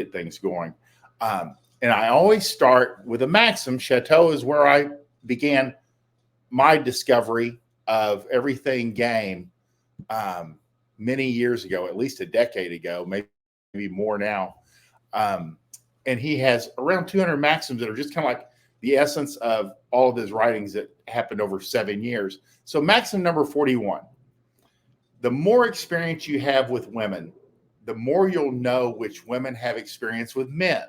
get things going. And I always start with a Maxim. Chateau is where I began my discovery of everything game many years ago, at least a decade ago, maybe more now. And he has around 200 Maxims that are just kind of like the essence of all of his writings that happened over 7 years. So Maxim number 41, the more experience you have with women, the more you'll know which women have experience with men.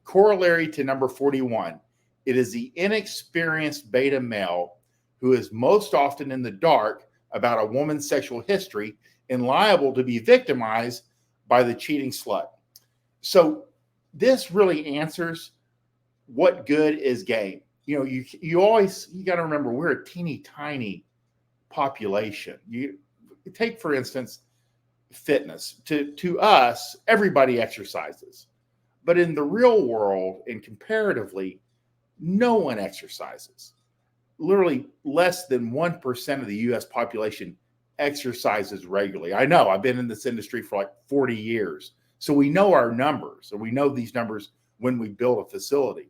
Corollary to number 41, it is the inexperienced beta male who is most often in the dark about a woman's sexual history and liable to be victimized by the cheating slut. So this really answers what good is game. You know, you got to remember we're a teeny tiny population. You take, for instance, fitness. To us, everybody exercises. But in the real world and comparatively, no one exercises. Literally less than 1% of the US population exercises regularly. I know, I've been in this industry for like 40 years. So we know our numbers, and we know these numbers when we build a facility.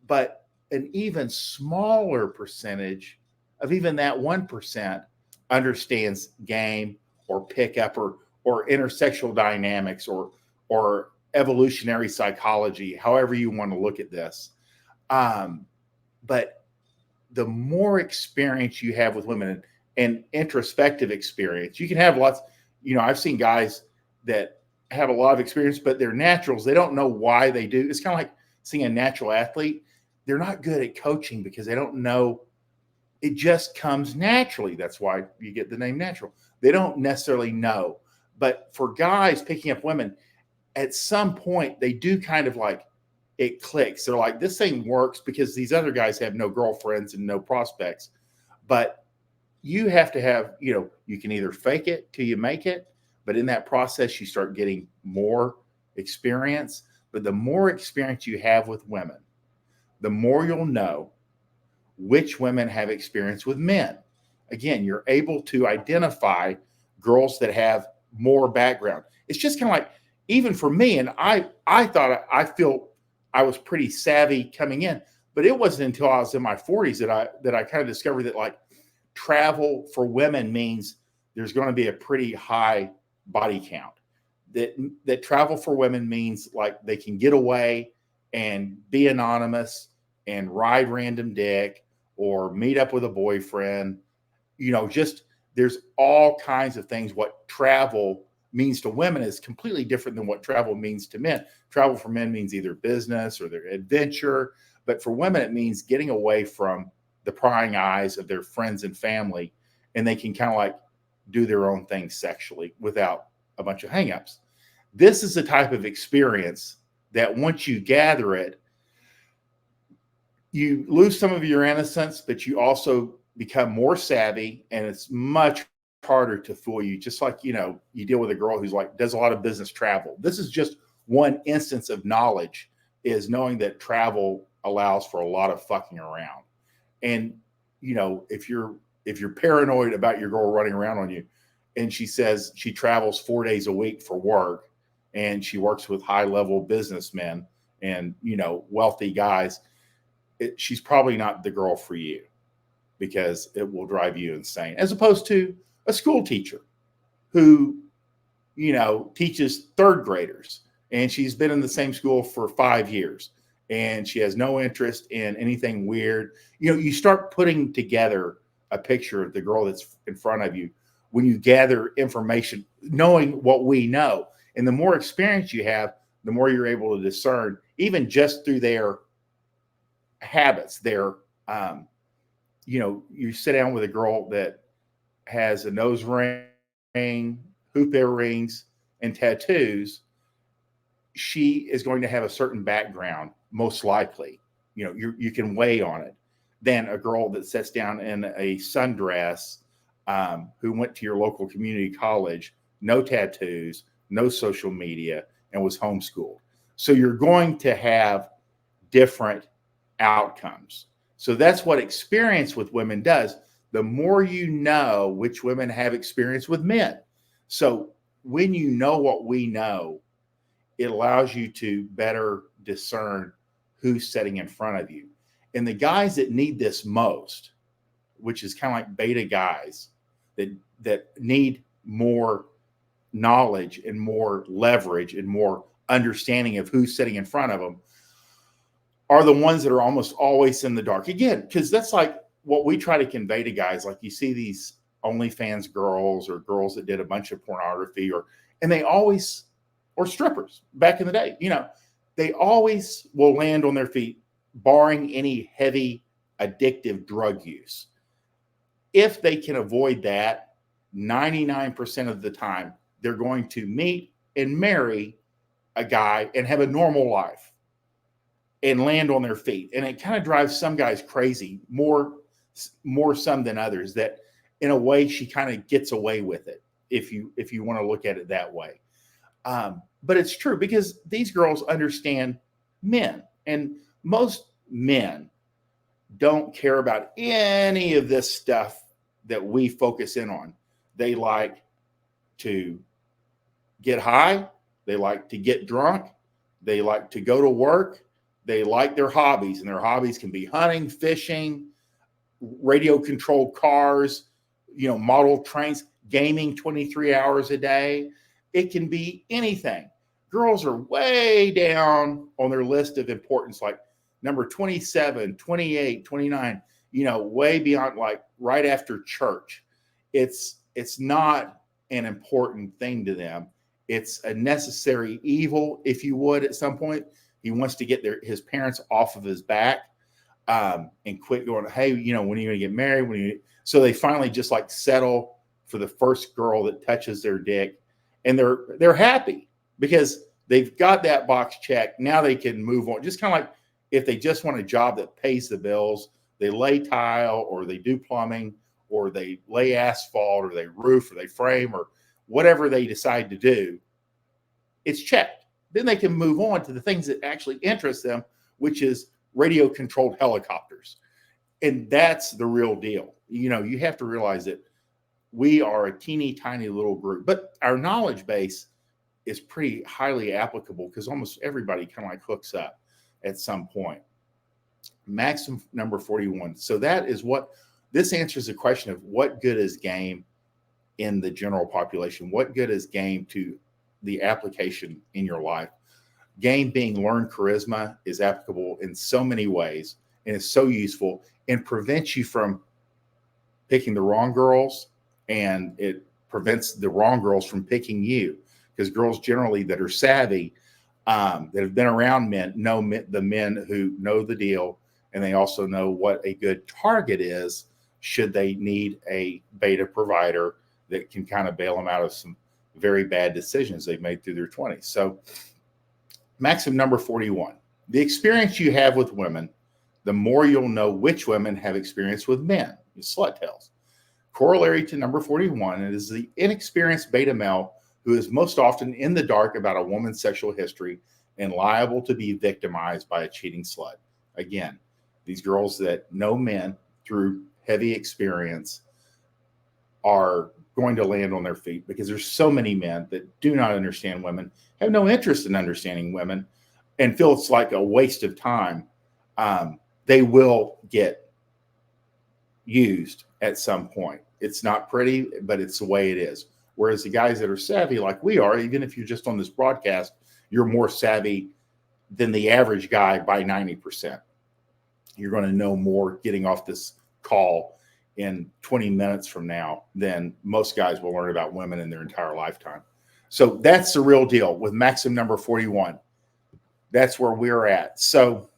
But an even smaller percentage of even that 1% understands game or pickup or intersexual dynamics or evolutionary psychology, however you want to look at this. But the more experience you have with women and introspective experience, you can have lots. I've seen guys that have a lot of experience, but they're naturals. They don't know why they do. It's kind of like seeing a natural athlete. They're not good at coaching because they don't know. It just comes naturally. That's why you get the name natural. They don't necessarily know. But for guys picking up women, at some point, they do kind of like it clicks. They're like, this thing works because these other guys have no girlfriends and no prospects. But you have to have, you can either fake it till you make it, but in that process, you start getting more experience. But the more experience you have with women, the more you'll know which women have experience with men. Again, you're able to identify girls that have more background. It's just kind of like, even for me, and I feel I was pretty savvy coming in, but it wasn't until I was in my 40s that I kind of discovered that like travel for women means there's going to be a pretty high body count. That travel for women means like they can get away and be anonymous and ride random dick or meet up with a boyfriend. Just there's all kinds of things. What travel means to women is completely different than what travel means to men. Travel for men means either business or their adventure, but for women, it means getting away from the prying eyes of their friends and family, and they can kind of like do their own thing sexually without a bunch of hangups. This is the type of experience that once you gather it, you lose some of your innocence, but you also become more savvy, and it's much harder to fool you. Just like, you deal with a girl who's like, does a lot of business travel. This is just one instance of knowledge, is knowing that travel allows for a lot of fucking around. And, if you're paranoid about your girl running around on you, and she says she travels 4 days a week for work, and she works with high level businessmen and, wealthy guys, she's probably not the girl for you, because it will drive you insane, as opposed to a school teacher who, teaches third graders, and she's been in the same school for 5 years, and she has no interest in anything weird. You start putting together a picture of the girl that's in front of you when you gather information, knowing what we know. And the more experience you have, the more you're able to discern, even just through their habits. You sit down with a girl that has a nose ring, hoop earrings, and tattoos. She is going to have a certain background, most likely. You can weigh on it, than a girl that sits down in a sundress, who went to your local community college, no tattoos, no social media, and was homeschooled. So you're going to have different outcomes. So that's what experience with women does. The more you know which women have experience with men. So when you know what we know, it allows you to better discern who's sitting in front of you. And the guys that need this most, which is kind of like beta guys that need more knowledge and more leverage and more understanding of who's sitting in front of them, are the ones that are almost always in the dark. Again, because that's like what we try to convey to guys. Like you see these OnlyFans girls or girls that did a bunch of pornography, and they always, or strippers back in the day, they always will land on their feet, barring any heavy addictive drug use. If they can avoid that, 99% of the time, they're going to meet and marry a guy and have a normal life and land on their feet. And it kind of drives some guys crazy, more some than others, that in a way she kind of gets away with it, if you want to look at it that way. But it's true, because these girls understand men, and most men don't care about any of this stuff that we focus in on. They like to get high. They like to get drunk. They like to go to work. They like their hobbies, and their hobbies can be hunting, fishing, radio controlled cars, model trains, gaming 23 hours a day. It can be anything. Girls are way down on their list of importance, like number 27, 28, 29, way beyond, like right after church. It's not an important thing to them. It's a necessary evil, if you would, at some point. He wants to get his parents off of his back and quit going, hey, when are you going to get married? So they finally just like settle for the first girl that touches their dick, and they're happy because they've got that box checked. Now they can move on. Just kind of like if they just want a job that pays the bills, they lay tile, or they do plumbing, or they lay asphalt, or they roof, or they frame, or whatever they decide to do, it's checked. Then they can move on to the things that actually interest them, which is radio controlled helicopters. And that's the real deal. You have to realize that we are a teeny tiny little group, but our knowledge base is pretty highly applicable, because almost everybody kind of like hooks up at some point. Maxim number 41. So that is what this answers the question of what good is game in the general population? What good is game to the application in your life? Game being learned charisma is applicable in so many ways, and is so useful, and prevents you from picking the wrong girls, and it prevents the wrong girls from picking you, because girls generally that are savvy, that have been around men, know the men who know the deal, and they also know what a good target is should they need a beta provider that can kind of bail them out of some very bad decisions they've made through their 20s. So Maxim number 41, the experience you have with women, the more you'll know which women have experience with men, slut tales. Corollary to number 41, it is the inexperienced beta male who is most often in the dark about a woman's sexual history and liable to be victimized by a cheating slut. Again, these girls that know men through heavy experience are going to land on their feet, because there's so many men that do not understand women, have no interest in understanding women, and feel it's like a waste of time. They will get used at some point. It's not pretty, but it's the way it is. Whereas the guys that are savvy like we are, even if you're just on this broadcast, you're more savvy than the average guy by 90%. You're going to know more getting off this call in 20 minutes from now than most guys will learn about women in their entire lifetime. So that's the real deal with Maxim number 41. That's where we're at. So